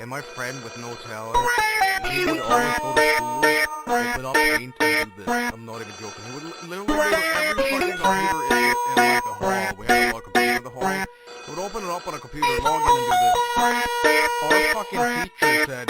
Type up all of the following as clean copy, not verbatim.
And my friend with no talent, he would always go to school without paint to do this. I'm not even joking. He would literally go to every fucking computer in like the hall. We had a lot of computers in the hall. He would open it up on a computer, log in and do this. Our fucking teacher said,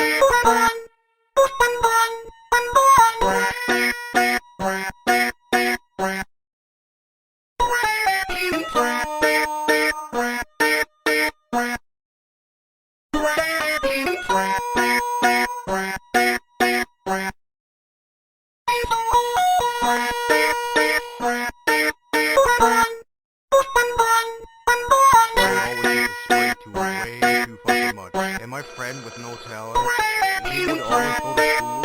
and my friend with no talent, he would always go to school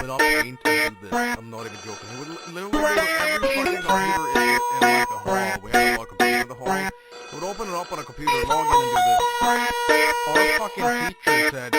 without paint to do this. I'm not even joking. He would literally go to every fucking computer in like the hall. We had a lot of computers in the hall. He would open it up on a computer, log in and do this. Our fucking teacher said,